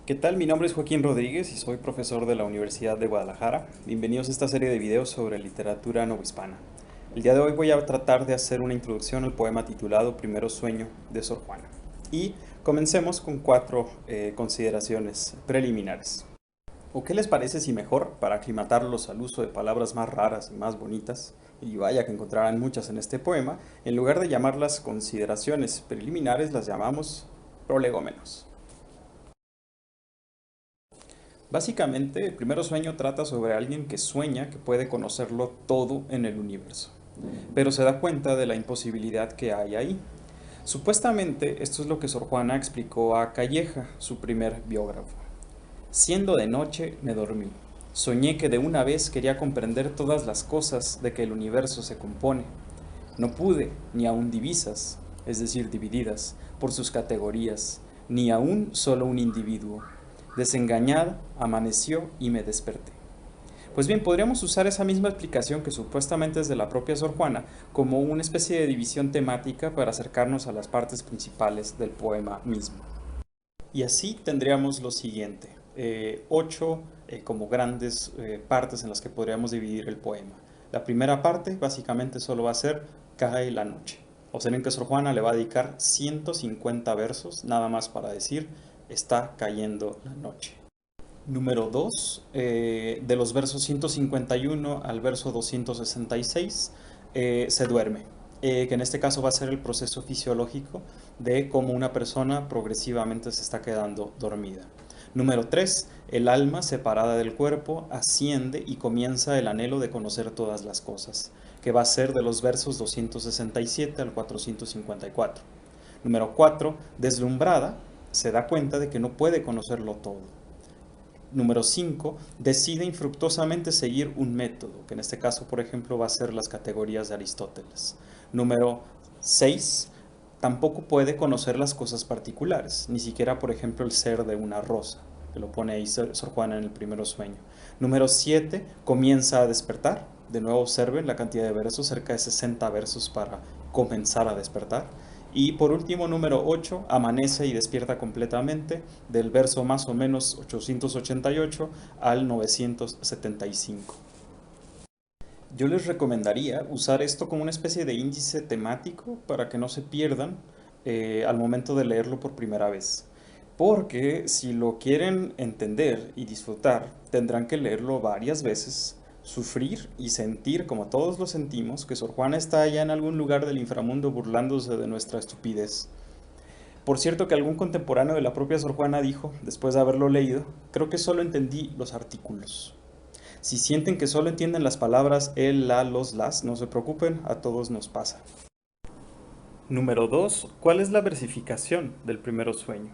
¿Qué tal? Mi nombre es Joaquín Rodríguez y soy profesor de la Universidad de Guadalajara. Bienvenidos a esta serie de videos sobre literatura novohispana. El día de hoy voy a tratar de hacer una introducción al poema titulado Primero Sueño de Sor Juana. Y comencemos con cuatro consideraciones preliminares. ¿O qué les parece si mejor, para aclimatarlos al uso de palabras más raras y más bonitas, y vaya que encontrarán muchas en este poema, en lugar de llamarlas consideraciones preliminares, las llamamos prolegómenos? Básicamente, el primer sueño trata sobre alguien que sueña que puede conocerlo todo en el universo, pero se da cuenta de la imposibilidad que hay ahí. Supuestamente, esto es lo que Sor Juana explicó a Calleja, su primer biógrafo. Siendo de noche, me dormí. Soñé que de una vez quería comprender todas las cosas de que el universo se compone. No pude, ni aun divisas, es decir, divididas, por sus categorías, ni aun solo un individuo. Desengañada, amaneció y me desperté. Pues bien, podríamos usar esa misma explicación que supuestamente es de la propia Sor Juana como una especie de división temática para acercarnos a las partes principales del poema mismo. Y así tendríamos lo siguiente, ocho como grandes partes en las que podríamos dividir el poema. La primera parte básicamente solo va a ser Cae la noche. Observen que Sor Juana le va a dedicar 150 versos nada más para decir está cayendo la noche. Número 2, de los versos 151 al verso 266, se duerme, que en este caso va a ser el proceso fisiológico de cómo una persona progresivamente se está quedando dormida. Número 3, el alma separada del cuerpo asciende y comienza el anhelo de conocer todas las cosas, que va a ser de los versos 267 al 454. Número 4, deslumbrada, se da cuenta de que no puede conocerlo todo. Número 5, decide infructuosamente seguir un método, que en este caso, por ejemplo, va a ser las categorías de Aristóteles. Número 6, tampoco puede conocer las cosas particulares, ni siquiera, por ejemplo, el ser de una rosa, que lo pone ahí Sor Juana en el primer sueño. Número 7, comienza a despertar. De nuevo observen la cantidad de versos, cerca de 60 versos para comenzar a despertar. Y por último, número 8, amanece y despierta completamente del verso más o menos 888 al 975. Yo les recomendaría usar esto como una especie de índice temático para que no se pierdan al momento de leerlo por primera vez. Porque si lo quieren entender y disfrutar, tendrán que leerlo varias veces, sufrir y sentir, como todos lo sentimos, que Sor Juana está allá en algún lugar del inframundo burlándose de nuestra estupidez. Por cierto que algún contemporáneo de la propia Sor Juana dijo, después de haberlo leído, creo que solo entendí los artículos. Si sienten que solo entienden las palabras el, la, los, las, no se preocupen, a todos nos pasa. Número 2. ¿Cuál es la versificación del primer sueño?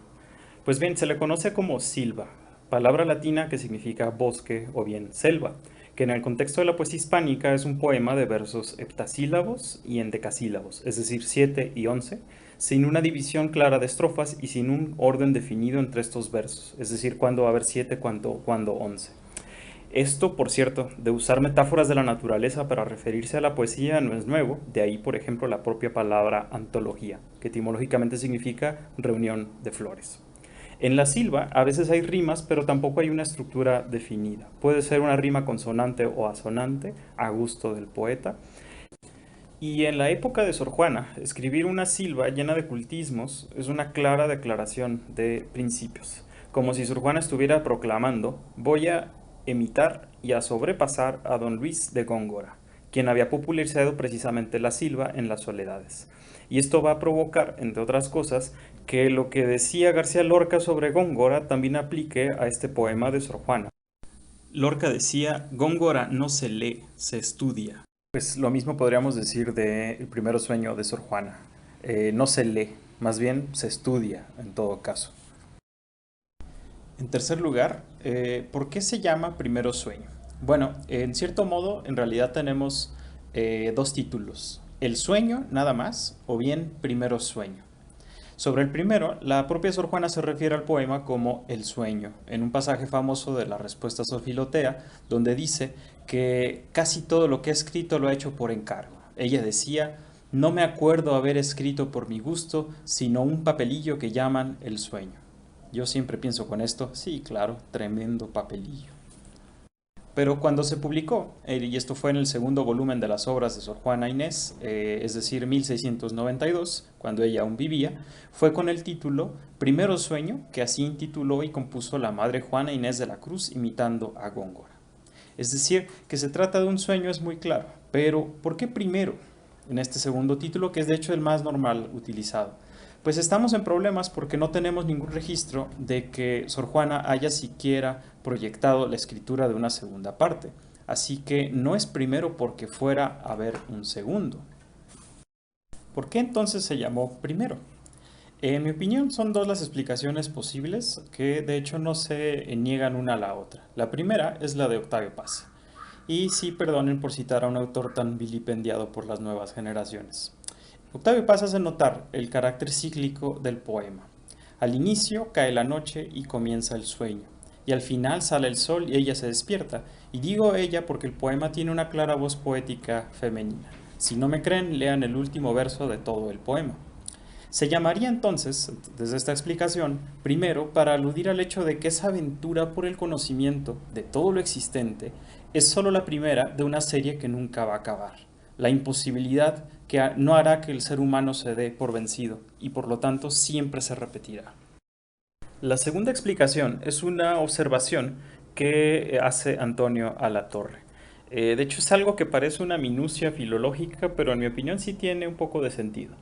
Pues bien, se le conoce como silva, palabra latina que significa bosque o bien selva, que en el contexto de la poesía hispánica es un poema de versos heptasílabos y endecasílabos, es decir, 7 y 11, sin una división clara de estrofas y sin un orden definido entre estos versos, es decir, cuándo va a haber 7, cuándo 11. Esto, por cierto, de usar metáforas de la naturaleza para referirse a la poesía no es nuevo, de ahí, por ejemplo, la propia palabra antología, que etimológicamente significa reunión de flores. En la silva a veces hay rimas, pero tampoco hay una estructura definida. Puede ser una rima consonante o asonante, a gusto del poeta. Y en la época de Sor Juana, escribir una silva llena de cultismos es una clara declaración de principios, como si Sor Juana estuviera proclamando: voy a imitar y a sobrepasar a don Luis de Góngora, quien había popularizado precisamente la silva en las soledades. Y esto va a provocar, entre otras cosas, que lo que decía García Lorca sobre Góngora también aplique a este poema de Sor Juana. Lorca decía: Góngora no se lee, se estudia. Pues lo mismo podríamos decir de El primer sueño de Sor Juana. No se lee, más bien se estudia en todo caso. En tercer lugar, ¿por qué se llama Primero Sueño? Bueno, en cierto modo, en realidad tenemos dos títulos: El sueño, nada más, o bien Primero Sueño. Sobre el primero, la propia Sor Juana se refiere al poema como el sueño, en un pasaje famoso de la respuesta a Sor Filotea, donde dice que casi todo lo que ha escrito lo ha hecho por encargo. Ella decía: no me acuerdo haber escrito por mi gusto, sino un papelillo que llaman el sueño. Yo siempre pienso con esto, sí, claro, tremendo papelillo. Pero cuando se publicó, y esto fue en el segundo volumen de las obras de Sor Juana Inés, es decir, 1692, cuando ella aún vivía, fue con el título Primero Sueño, que así intituló y compuso la madre Juana Inés de la Cruz imitando a Góngora. Es decir, que se trata de un sueño es muy claro, pero ¿por qué primero? En este segundo título, que es de hecho el más normal utilizado. Pues estamos en problemas porque no tenemos ningún registro de que Sor Juana haya siquiera proyectado la escritura de una segunda parte. Así que no es primero porque fuera a haber un segundo. ¿Por qué entonces se llamó primero? En mi opinión son dos las explicaciones posibles que de hecho no se niegan una a la otra. La primera es la de Octavio Paz. Y sí, perdonen por citar a un autor tan vilipendiado por las nuevas generaciones. Octavio Paz hace notar el carácter cíclico del poema. Al inicio cae la noche y comienza el sueño, y al final sale el sol y ella se despierta, y digo ella porque el poema tiene una clara voz poética femenina. Si no me creen, lean el último verso de todo el poema. Se llamaría entonces, desde esta explicación, primero para aludir al hecho de que esa aventura por el conocimiento de todo lo existente es solo la primera de una serie que nunca va a acabar. La imposibilidad que no hará que el ser humano se dé por vencido y por lo tanto siempre se repetirá. La segunda explicación es una observación que hace Antonio Alatorre. De hecho es algo que parece una minucia filológica, pero en mi opinión sí tiene un poco de sentido.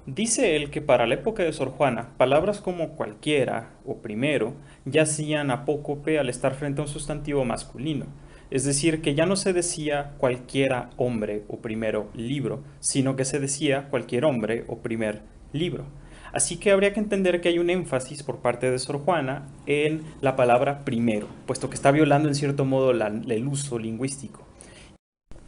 Dice él que para la época de Sor Juana, palabras como cualquiera o primero ya hacían apócope al estar frente a un sustantivo masculino. Es decir, que ya no se decía cualquiera hombre o primero libro, sino que se decía cualquier hombre o primer libro. Así que habría que entender que hay un énfasis por parte de Sor Juana en la palabra primero, puesto que está violando en cierto modo el uso lingüístico.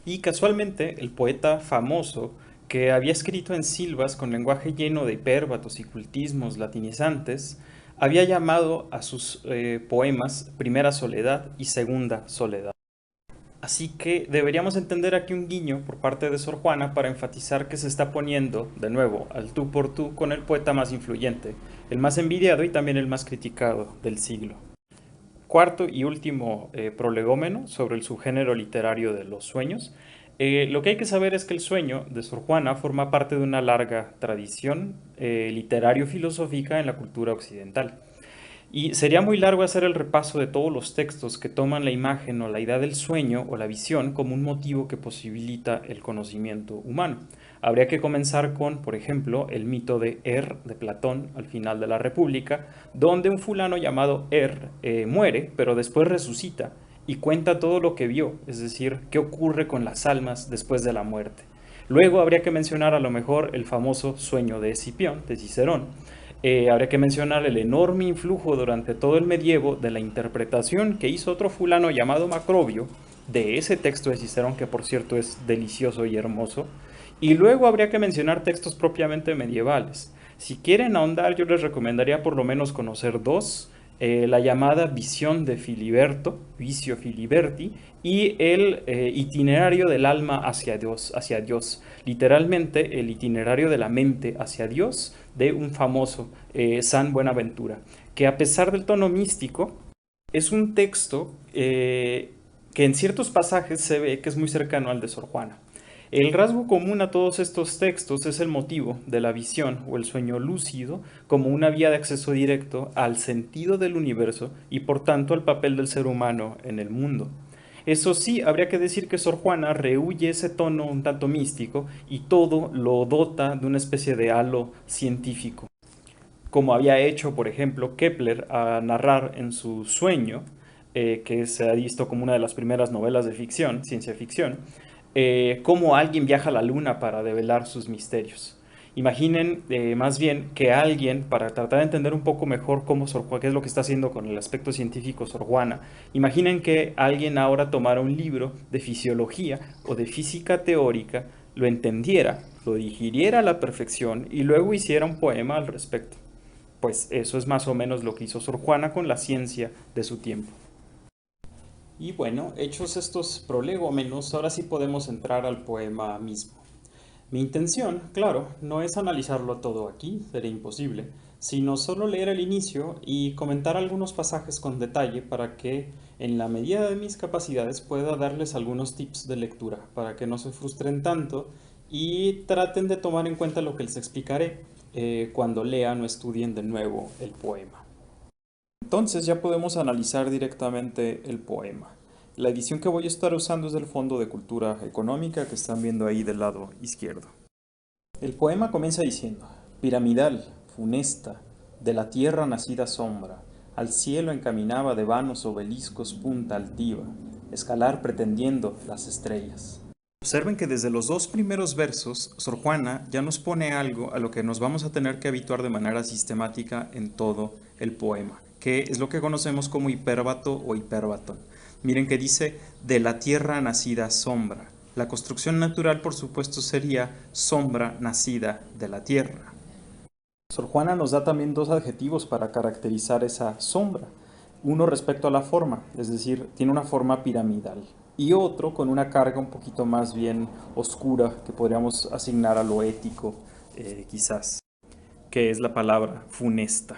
Y casualmente, el poeta famoso que había escrito en silvas con lenguaje lleno de hipérbatos y cultismos latinizantes, había llamado a sus poemas Primera Soledad y Segunda Soledad. Así que deberíamos entender aquí un guiño por parte de Sor Juana para enfatizar que se está poniendo, de nuevo, al tú por tú con el poeta más influyente, el más envidiado y también el más criticado del siglo. Cuarto y último prolegómeno sobre el subgénero literario de los sueños. Lo que hay que saber es que el sueño de Sor Juana forma parte de una larga tradición literario-filosófica en la cultura occidental. Y sería muy largo hacer el repaso de todos los textos que toman la imagen o la idea del sueño o la visión como un motivo que posibilita el conocimiento humano. Habría que comenzar con, por ejemplo, el mito de de Platón al final de la República, donde un fulano llamado muere, pero después resucita y cuenta todo lo que vio, es decir, qué ocurre con las almas después de la muerte. Luego habría que mencionar a lo mejor el famoso sueño de Escipión, de Cicerón. Habría que mencionar el enorme influjo durante todo el medievo de la interpretación que hizo otro fulano llamado Macrobio de ese texto de Cicerón, que por cierto es delicioso y hermoso. Y luego habría que mencionar textos propiamente medievales. Si quieren ahondar, yo les recomendaría por lo menos conocer dos, la llamada Visión de Filiberto, Vicio Filiberti, y el itinerario del alma hacia Dios, literalmente el itinerario de la mente hacia Dios de un famoso San Buenaventura, que a pesar del tono místico, es un texto que en ciertos pasajes se ve que es muy cercano al de Sor Juana. El rasgo común a todos estos textos es el motivo de la visión o el sueño lúcido como una vía de acceso directo al sentido del universo y por tanto al papel del ser humano en el mundo. Eso sí, habría que decir que Sor Juana rehúye ese tono un tanto místico y todo lo dota de una especie de halo científico, como había hecho, por ejemplo, Kepler a narrar en su sueño, que se ha visto como una de las primeras novelas de ficción, ciencia ficción, cómo alguien viaja a la luna para develar sus misterios. Imaginen más bien que alguien, para tratar de entender un poco mejor qué es lo que está haciendo con el aspecto científico Sor Juana, imaginen que alguien ahora tomara un libro de fisiología o de física teórica, lo entendiera, lo digiriera a la perfección y luego hiciera un poema al respecto. Pues eso es más o menos lo que hizo Sor Juana con la ciencia de su tiempo. Y bueno, hechos estos prolegómenos, ahora sí podemos entrar al poema mismo. Mi intención, claro, no es analizarlo todo aquí, sería imposible, sino solo leer el inicio y comentar algunos pasajes con detalle para que, en la medida de mis capacidades, pueda darles algunos tips de lectura, para que no se frustren tanto y traten de tomar en cuenta lo que les explicaré cuando lean o estudien de nuevo el poema. Entonces ya podemos analizar directamente el poema. La edición que voy a estar usando es del Fondo de Cultura Económica que están viendo ahí del lado izquierdo. El poema comienza diciendo: piramidal, funesta, de la tierra nacida sombra, al cielo encaminaba de vanos obeliscos punta altiva, escalar pretendiendo las estrellas. Observen que desde los dos primeros versos, Sor Juana ya nos pone algo a lo que nos vamos a tener que habituar de manera sistemática en todo el poema, que es lo que conocemos como hipérbato o hipérbaton. Miren que dice, de la tierra nacida sombra. La construcción natural, por supuesto, sería sombra nacida de la tierra. Sor Juana nos da también dos adjetivos para caracterizar esa sombra. Uno respecto a la forma, es decir, tiene una forma piramidal. Y otro con una carga un poquito más bien oscura que podríamos asignar a lo ético, quizás, que es la palabra funesta.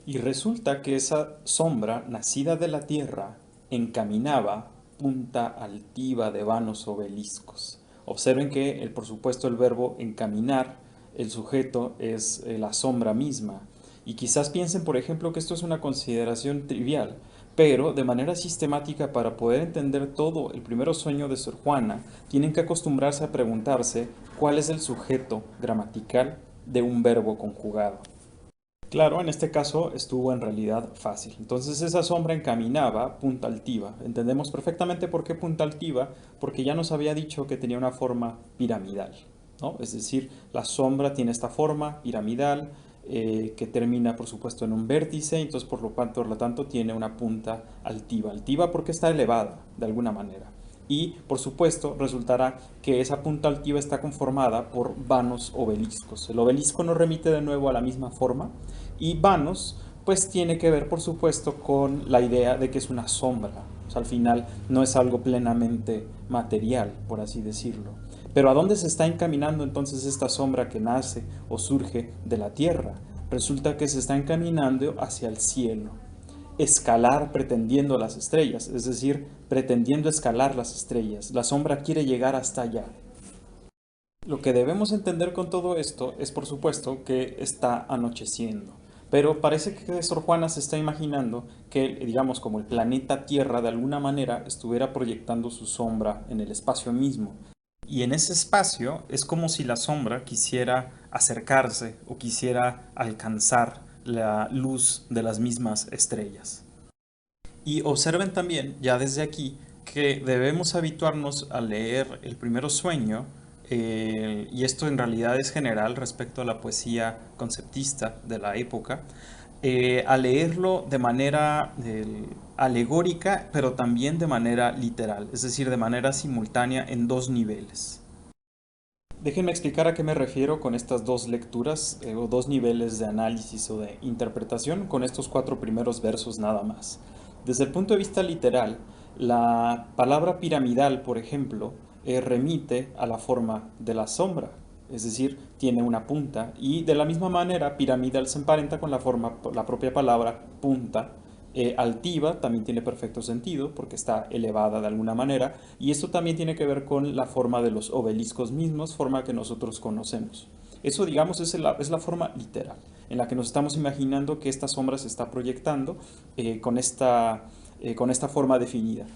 Y resulta que esa sombra, nacida de la tierra, encaminaba punta altiva de vanos obeliscos. Observen que, por supuesto, el verbo encaminar, el sujeto es la sombra misma. Y quizás piensen, por ejemplo, que esto es una consideración trivial, pero de manera sistemática, para poder entender todo el primer sueño de Sor Juana, tienen que acostumbrarse a preguntarse cuál es el sujeto gramatical de un verbo conjugado. Claro, en este caso estuvo en realidad fácil. Entonces esa sombra encaminaba punta altiva. Entendemos perfectamente por qué punta altiva, porque ya nos había dicho que tenía una forma piramidal, ¿no? Es decir, la sombra tiene esta forma piramidal que termina, por supuesto, en un vértice, entonces por lo tanto tiene una punta altiva. Altiva porque está elevada, de alguna manera. Y, por supuesto, resultará que esa punta altiva está conformada por vanos obeliscos. El obelisco nos remite de nuevo a la misma forma y vanos pues tiene que ver, por supuesto, con la idea de que es una sombra. O sea, al final no es algo plenamente material, por así decirlo. Pero ¿a dónde se está encaminando entonces esta sombra que nace o surge de la tierra? Resulta que se está encaminando hacia el cielo. Escalar pretendiendo las estrellas, es decir, pretendiendo escalar las estrellas. La sombra quiere llegar hasta allá. Lo que debemos entender con todo esto es, por supuesto, que está anocheciendo. Pero parece que Sor Juana se está imaginando que, digamos, como el planeta Tierra de alguna manera estuviera proyectando su sombra en el espacio mismo. Y en ese espacio es como si la sombra quisiera acercarse o quisiera alcanzar la luz de las mismas estrellas. Y observen también, ya desde aquí, que debemos habituarnos a leer el primer sueño, y esto en realidad es general respecto a la poesía conceptista de la época, a leerlo de manera alegórica, pero también de manera literal, es decir, de manera simultánea en dos niveles. Déjenme explicar a qué me refiero con estas dos lecturas o dos niveles de análisis o de interpretación con estos cuatro primeros versos nada más. Desde el punto de vista literal, la palabra piramidal, por ejemplo, remite a la forma de la sombra, es decir, tiene una punta y de la misma manera piramidal se emparenta con la propia palabra punta. Altiva también tiene perfecto sentido porque está elevada de alguna manera y esto también tiene que ver con la forma de los obeliscos mismos, forma que nosotros conocemos. Eso, digamos, es la forma literal en la que nos estamos imaginando que esta sombra se está proyectando con esta forma definida.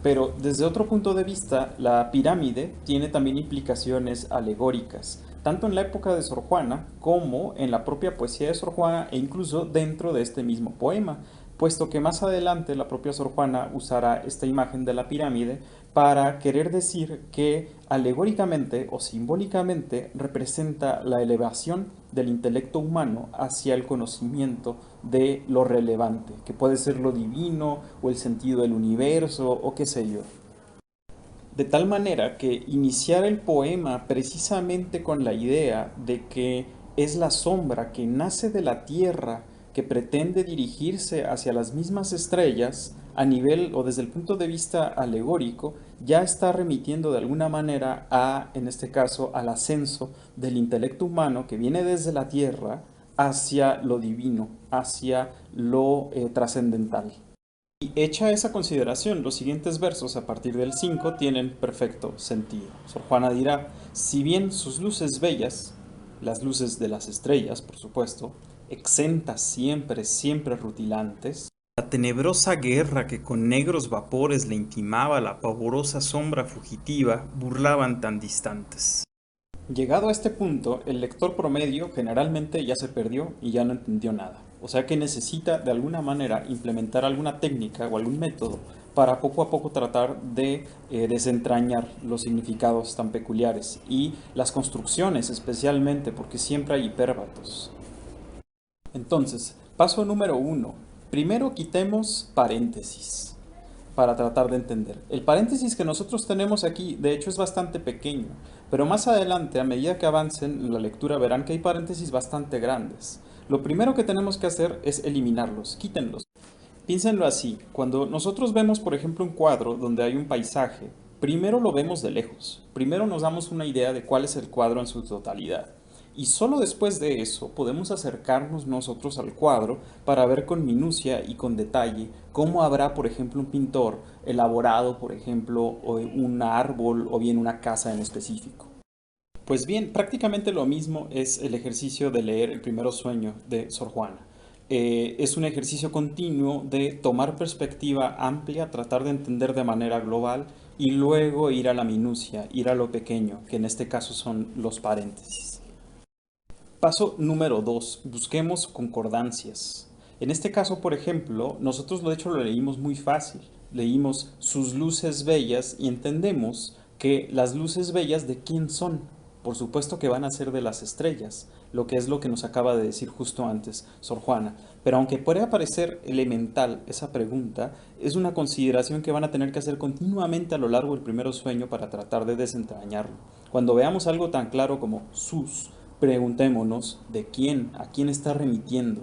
Pero desde otro punto de vista, la pirámide tiene también implicaciones alegóricas, tanto en la época de Sor Juana como en la propia poesía de Sor Juana e incluso dentro de este mismo poema, puesto que más adelante la propia Sor Juana usará esta imagen de la pirámide para querer decir que alegóricamente o simbólicamente representa la elevación del intelecto humano hacia el conocimiento de lo relevante, que puede ser lo divino o el sentido del universo o qué sé yo. De tal manera que iniciar el poema precisamente con la idea de que es la sombra que nace de la tierra, que pretende dirigirse hacia las mismas estrellas, a nivel o desde el punto de vista alegórico, ya está remitiendo de alguna manera en este caso, al ascenso del intelecto humano que viene desde la tierra hacia lo divino, hacia lo trascendental. Y hecha esa consideración, los siguientes versos a partir del 5 tienen perfecto sentido. Sor Juana dirá, si bien sus luces bellas, las luces de las estrellas, por supuesto, exentas siempre, siempre rutilantes, la tenebrosa guerra que con negros vapores le intimaba la pavorosa sombra fugitiva, burlaban tan distantes. Llegado a este punto, el lector promedio generalmente ya se perdió y ya no entendió nada. O sea que necesita de alguna manera implementar alguna técnica o algún método para poco a poco tratar de desentrañar los significados tan peculiares y las construcciones especialmente porque siempre hay hipérbatos. Entonces, paso número 1. Primero quitemos paréntesis para tratar de entender. El paréntesis que nosotros tenemos aquí, de hecho, es bastante pequeño, pero más adelante, a medida que avancen en la lectura, verán que hay paréntesis bastante grandes. Lo primero que tenemos que hacer es eliminarlos, quítenlos. Piénsenlo así, cuando nosotros vemos, por ejemplo, un cuadro donde hay un paisaje, primero lo vemos de lejos, primero nos damos una idea de cuál es el cuadro en su totalidad. Y solo después de eso podemos acercarnos nosotros al cuadro para ver con minucia y con detalle cómo habrá, por ejemplo, un pintor elaborado, por ejemplo, un árbol o bien una casa en específico. Pues bien, prácticamente lo mismo es el ejercicio de leer El Primero Sueño de Sor Juana. Es un ejercicio continuo de tomar perspectiva amplia, tratar de entender de manera global y luego ir a la minucia, ir a lo pequeño, que en este caso son los paréntesis. Paso número 2. Busquemos concordancias. En este caso, por ejemplo, nosotros de hecho lo leímos muy fácil. Leímos sus luces bellas y entendemos que las luces bellas ¿de quién son? Por supuesto que van a ser de las estrellas, lo que es lo que nos acaba de decir justo antes Sor Juana. Pero aunque puede parecer elemental esa pregunta, es una consideración que van a tener que hacer continuamente a lo largo del primer sueño para tratar de desentrañarlo. Cuando veamos algo tan claro como sus, preguntémonos de quién, a quién está remitiendo.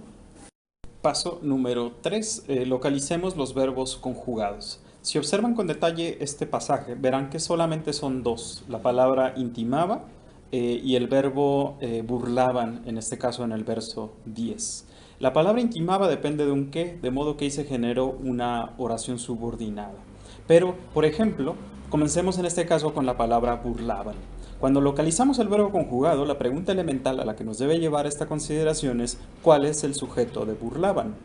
Paso número 3. Localicemos los verbos conjugados. Si observan con detalle este pasaje, verán que solamente son dos. La palabra intimaba y el verbo burlaban, en este caso en el verso 10. La palabra intimaba depende de un qué, de modo que ahí se generó una oración subordinada. Pero, por ejemplo, comencemos en este caso con la palabra burlaban. Cuando localizamos el verbo conjugado, la pregunta elemental a la que nos debe llevar esta consideración es ¿cuál es el sujeto de burlaban?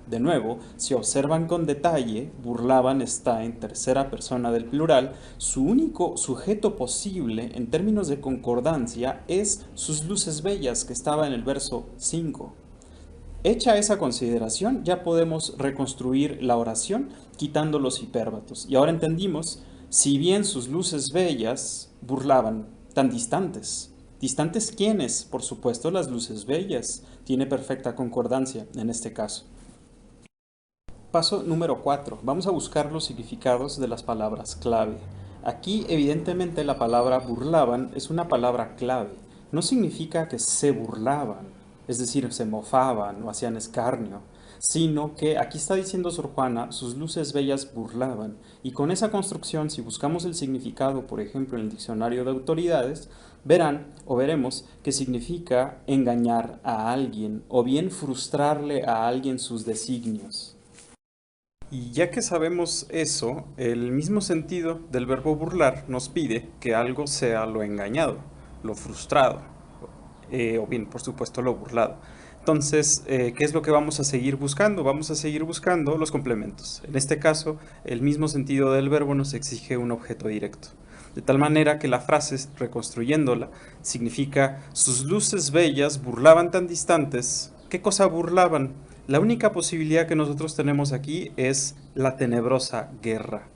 De nuevo, si observan con detalle, burlaban está en tercera persona del plural, su único sujeto posible en términos de concordancia es sus luces bellas que estaba en el verso 5. Hecha esa consideración, ya podemos reconstruir la oración quitando los hipérbatos. Y ahora entendimos, si bien sus luces bellas burlaban, tan distantes. ¿Distantes quiénes? Por supuesto las luces bellas. Tiene perfecta concordancia en este caso. Paso número 4. Vamos a buscar los significados de las palabras clave. Aquí evidentemente la palabra burlaban es una palabra clave. No significa que se burlaban, es decir, se mofaban o hacían escarnio, sino que aquí está diciendo Sor Juana, sus luces bellas burlaban. Y con esa construcción, si buscamos el significado, por ejemplo, en el diccionario de autoridades, verán o veremos que significa engañar a alguien o bien frustrarle a alguien sus designios. Y ya que sabemos eso, el mismo sentido del verbo burlar nos pide que algo sea lo engañado, lo frustrado, o bien, por supuesto, lo burlado. Entonces, ¿qué es lo que vamos a seguir buscando? Vamos a seguir buscando los complementos. En este caso, el mismo sentido del verbo nos exige un objeto directo. De tal manera que la frase, reconstruyéndola, significa sus luces bellas burlaban tan distantes. ¿Qué cosa burlaban? La única posibilidad que nosotros tenemos aquí es la tenebrosa guerra.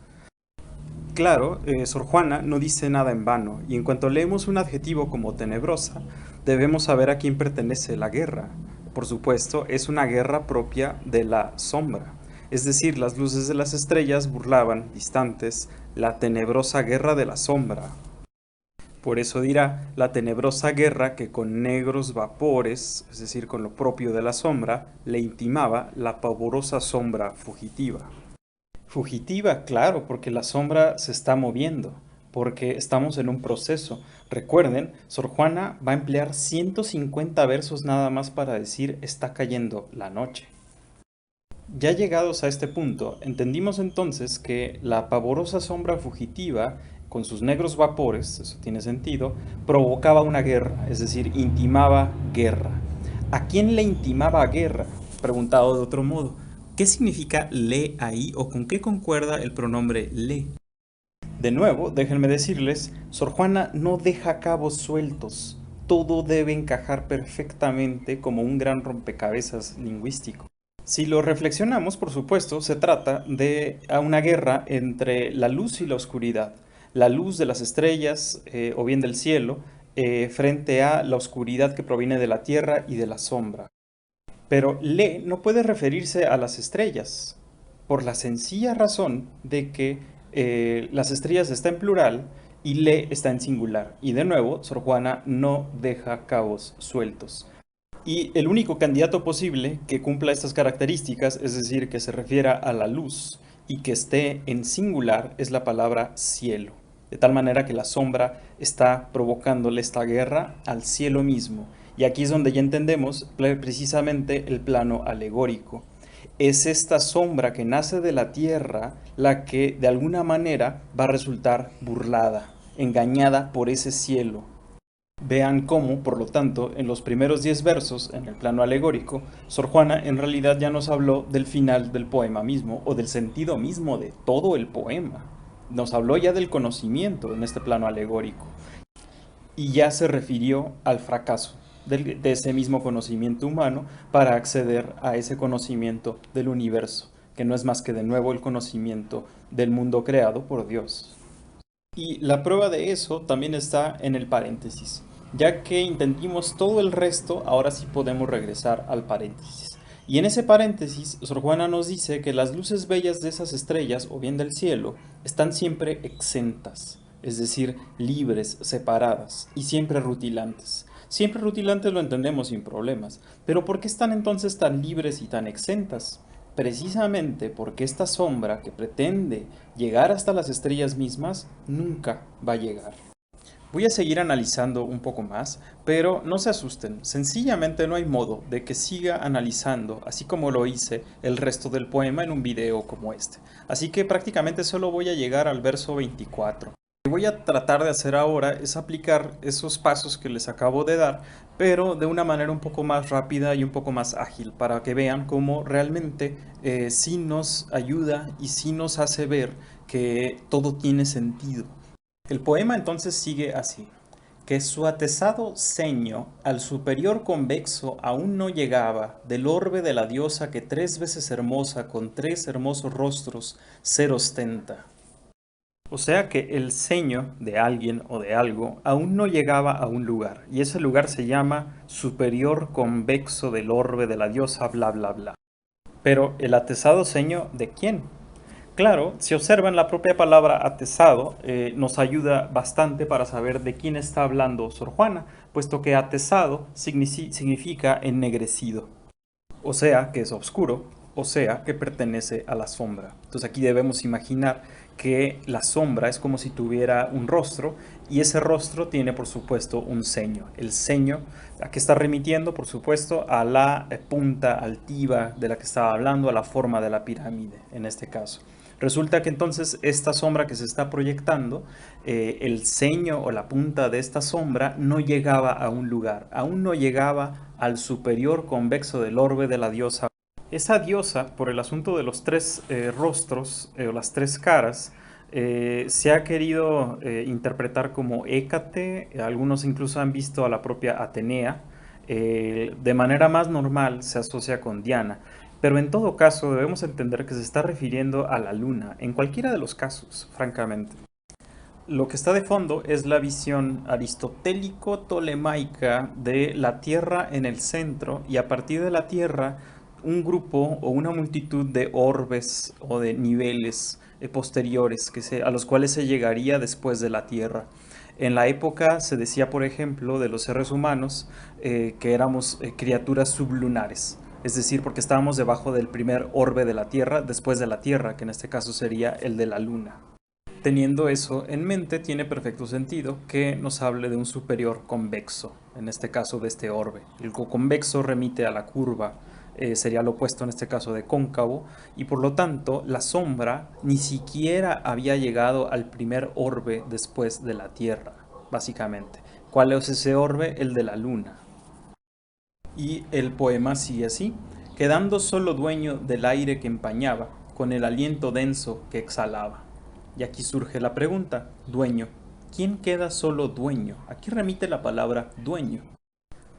Claro, Sor Juana no dice nada en vano, y en cuanto leemos un adjetivo como tenebrosa, debemos saber a quién pertenece la guerra. Por supuesto, es una guerra propia de la sombra. Es decir, las luces de las estrellas burlaban, distantes, la tenebrosa guerra de la sombra. Por eso dirá, la tenebrosa guerra que con negros vapores, es decir, con lo propio de la sombra, le intimaba la pavorosa sombra fugitiva. Fugitiva, claro, porque la sombra se está moviendo. porque estamos en un proceso. Recuerden, Sor Juana va a emplear 150 versos nada más para decir está cayendo la noche. Ya llegados a este punto, entendimos entonces que la pavorosa sombra fugitiva, con sus negros vapores, eso tiene sentido, provocaba una guerra, es decir, intimaba guerra. ¿A quién le intimaba guerra? Preguntado de otro modo, ¿qué significa le ahí o con qué concuerda el pronombre le? De nuevo, déjenme decirles, Sor Juana no deja cabos sueltos. Todo debe encajar perfectamente como un gran rompecabezas lingüístico. Si lo reflexionamos, por supuesto, se trata de una guerra entre la luz y la oscuridad. La luz de las estrellas o bien del cielo frente a la oscuridad que proviene de la tierra y de la sombra. Pero le no puede referirse a las estrellas, por la sencilla razón de que las estrellas está en plural y le está en singular. Y de nuevo, Sor Juana no deja cabos sueltos. Y el único candidato posible que cumpla estas características, es decir, que se refiera a la luz y que esté en singular, es la palabra cielo. De tal manera que la sombra está provocándole esta guerra al cielo mismo. Y aquí es donde ya entendemos precisamente el plano alegórico. Es esta sombra que nace de la tierra la que de alguna manera va a resultar burlada, engañada por ese cielo. Vean cómo, por lo tanto, en los primeros 10 versos, en el plano alegórico, Sor Juana en realidad ya nos habló del final del poema mismo o del sentido mismo de todo el poema. Nos habló ya del conocimiento en este plano alegórico y ya se refirió al fracaso de ese mismo conocimiento humano para acceder a ese conocimiento del universo, que no es más que de nuevo el conocimiento del mundo creado por Dios. Y la prueba de eso también está en el paréntesis. Ya que entendimos todo el resto, ahora sí podemos regresar al paréntesis. Y en ese paréntesis, Sor Juana nos dice que las luces bellas de esas estrellas, o bien del cielo, están siempre exentas, es decir, libres, separadas, y siempre rutilantes. Siempre rutilantes lo entendemos sin problemas, pero ¿por qué están entonces tan libres y tan exentas? Precisamente porque esta sombra que pretende llegar hasta las estrellas mismas nunca va a llegar. Voy a seguir analizando un poco más, pero no se asusten, sencillamente no hay modo de que siga analizando, así como lo hice, el resto del poema en un video como este. Así que prácticamente solo voy a llegar al verso 24. Lo que voy a tratar de hacer ahora es aplicar esos pasos que les acabo de dar, pero de una manera un poco más rápida y un poco más ágil, para que vean cómo realmente sí nos ayuda y sí nos hace ver que todo tiene sentido. El poema entonces sigue así: que su atezado ceño al superior convexo aún no llegaba del orbe de la diosa que 3 veces hermosa con 3 hermosos rostros ser ostenta. O sea que el ceño de alguien o de algo aún no llegaba a un lugar, y ese lugar se llama superior convexo del orbe de la diosa bla bla bla. Pero ¿el atezado ceño de quién? Claro, si observan la propia palabra atezado, nos ayuda bastante para saber de quién está hablando Sor Juana, puesto que atezado significa ennegrecido, o sea que es oscuro, o sea que pertenece a la sombra. Entonces aquí debemos imaginar que la sombra es como si tuviera un rostro y ese rostro tiene por supuesto un ceño. El ceño a que está remitiendo por supuesto a la punta altiva de la que estaba hablando, a la forma de la pirámide en este caso. Resulta que entonces esta sombra que se está proyectando, el ceño o la punta de esta sombra no llegaba a un lugar, aún no llegaba al superior convexo del orbe de la diosa. Esa diosa, por el asunto de los 3 rostros o las 3 caras, se ha querido interpretar como Hécate, algunos incluso han visto a la propia Atenea, de manera más normal se asocia con Diana, pero en todo caso debemos entender que se está refiriendo a la luna, en cualquiera de los casos, francamente. Lo que está de fondo es la visión aristotélico-tolemaica de la Tierra en el centro y a partir de la Tierra un grupo o una multitud de orbes o de niveles posteriores a los cuales se llegaría después de la Tierra. En la época se decía, por ejemplo, de los seres humanos que éramos criaturas sublunares, es decir, porque estábamos debajo del primer orbe de la Tierra, después de la Tierra, que en este caso sería el de la Luna. Teniendo eso en mente, tiene perfecto sentido que nos hable de un superior convexo, en este caso de este orbe. El convexo remite a la curva, sería lo opuesto en este caso de cóncavo, y por lo tanto la sombra ni siquiera había llegado al primer orbe después de la Tierra, básicamente. ¿Cuál es ese orbe? El de la Luna. Y el poema sigue así: quedando solo dueño del aire que empañaba, con el aliento denso que exhalaba. Y aquí surge la pregunta: dueño. ¿Quién queda solo dueño? Aquí remite la palabra dueño.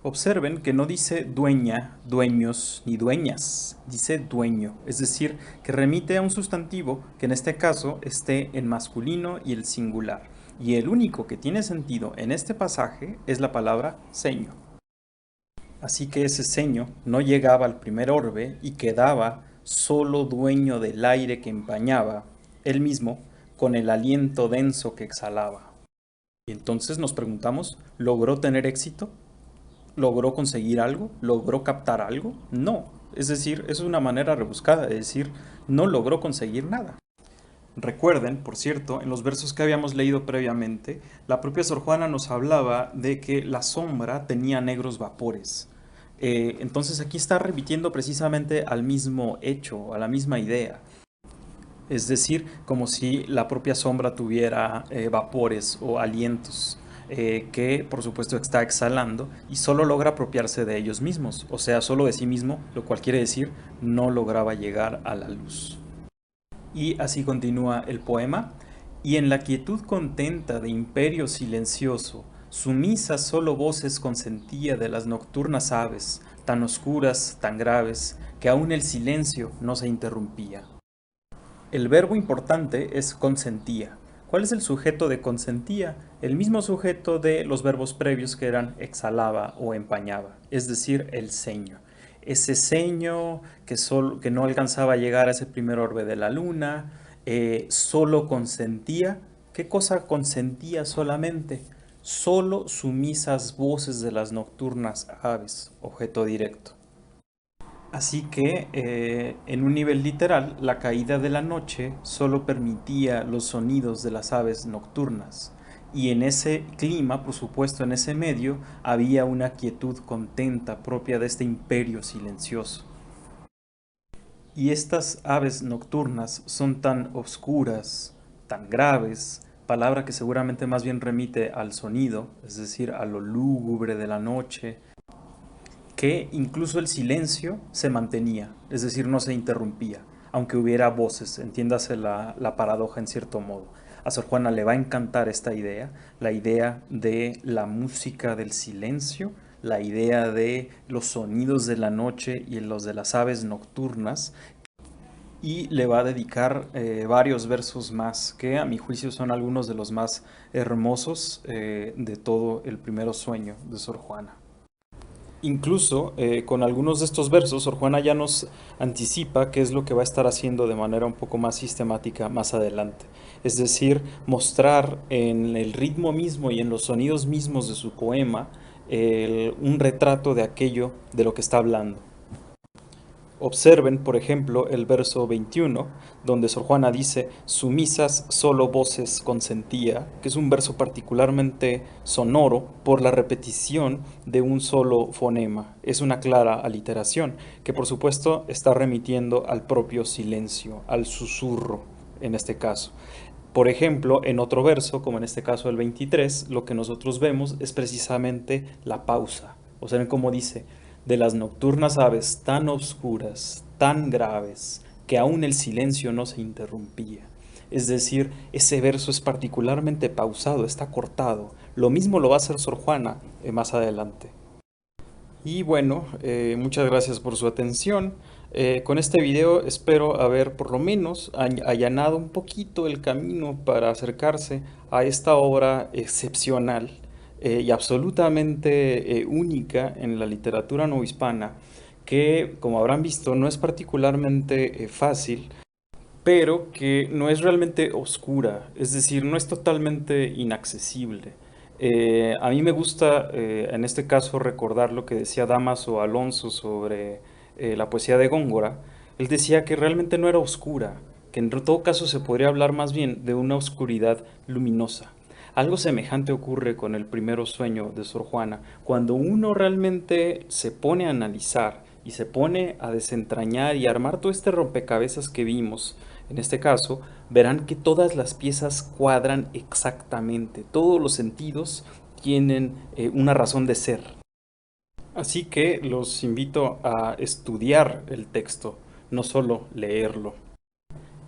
Observen que no dice dueña, dueños ni dueñas, dice dueño, es decir, que remite a un sustantivo que en este caso esté en masculino y el singular. Y el único que tiene sentido en este pasaje es la palabra seño. Así que ese seño no llegaba al primer orbe y quedaba solo dueño del aire que empañaba, él mismo, con el aliento denso que exhalaba. Y entonces nos preguntamos, ¿logró tener éxito? ¿Logró conseguir algo? ¿Logró captar algo? No. Es decir, es una manera rebuscada de decir, no logró conseguir nada. Recuerden, por cierto, en los versos que habíamos leído previamente, la propia Sor Juana nos hablaba de que la sombra tenía negros vapores. Entonces aquí está repitiendo precisamente al mismo hecho, a la misma idea. Es decir, como si la propia sombra tuviera vapores o alientos que por supuesto está exhalando y solo logra apropiarse de ellos mismos, o sea, solo de sí mismo, lo cual quiere decir no lograba llegar a la luz. Y así continúa el poema: y en la quietud contenta de imperio silencioso, sumisa solo voces consentía de las nocturnas aves, tan oscuras, tan graves, que aún el silencio no se interrumpía. El verbo importante es consentía. ¿Cuál es el sujeto de consentía? El mismo sujeto de los verbos previos que eran exhalaba o empañaba, es decir, el ceño. Ese ceño que no alcanzaba a llegar a ese primer orbe de la luna, solo consentía. ¿Qué cosa consentía solamente? Solo sumisas voces de las nocturnas aves, objeto directo. Así que, en un nivel literal, la caída de la noche solo permitía los sonidos de las aves nocturnas. Y en ese clima, por supuesto, en ese medio, había una quietud contenta propia de este imperio silencioso. Y estas aves nocturnas son tan oscuras, tan graves, palabra que seguramente más bien remite al sonido, es decir, a lo lúgubre de la noche, que incluso el silencio se mantenía, es decir, no se interrumpía, aunque hubiera voces, entiéndase la paradoja en cierto modo. A Sor Juana le va a encantar esta idea, la idea de la música del silencio, la idea de los sonidos de la noche y los de las aves nocturnas, y le va a dedicar varios versos más, que a mi juicio son algunos de los más hermosos de todo el Primero Sueño de Sor Juana. Incluso con algunos de estos versos, Sor Juana ya nos anticipa qué es lo que va a estar haciendo de manera un poco más sistemática más adelante. Es decir, mostrar en el ritmo mismo y en los sonidos mismos de su poema un retrato de aquello de lo que está hablando. Observen, por ejemplo, el verso 21, donde Sor Juana dice, sumisas solo voces consentía, que es un verso particularmente sonoro por la repetición de un solo fonema. Es una clara aliteración, que por supuesto está remitiendo al propio silencio, al susurro, en este caso. Por ejemplo, en otro verso, como en este caso el 23, lo que nosotros vemos es precisamente la pausa. O sea, como dice, de las nocturnas aves tan oscuras, tan graves, que aún el silencio no se interrumpía. Es decir, ese verso es particularmente pausado, está cortado. Lo mismo lo va a hacer Sor Juana más adelante. Y bueno, muchas gracias por su atención. Con este video espero haber por lo menos allanado un poquito el camino para acercarse a esta obra excepcional y absolutamente única en la literatura novohispana, que como habrán visto no es particularmente fácil, pero que no es realmente oscura, es decir, no es totalmente inaccesible. A mí me gusta, en este caso, recordar lo que decía Dámaso Alonso sobre la poesía de Góngora. Él decía que realmente no era oscura, que en todo caso se podría hablar más bien de una oscuridad luminosa. Algo semejante ocurre con el primer sueño de Sor Juana. Cuando uno realmente se pone a analizar y se pone a desentrañar y armar todo este rompecabezas que vimos, en este caso, verán que todas las piezas cuadran exactamente, todos los sentidos tienen una razón de ser. Así que los invito a estudiar el texto, no solo leerlo.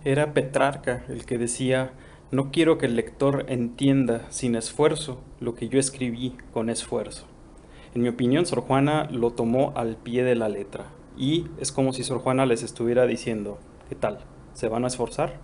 Era Petrarca el que decía: no quiero que el lector entienda sin esfuerzo lo que yo escribí con esfuerzo. En mi opinión, Sor Juana lo tomó al pie de la letra, y es como si Sor Juana les estuviera diciendo: ¿qué tal? ¿Se van a esforzar?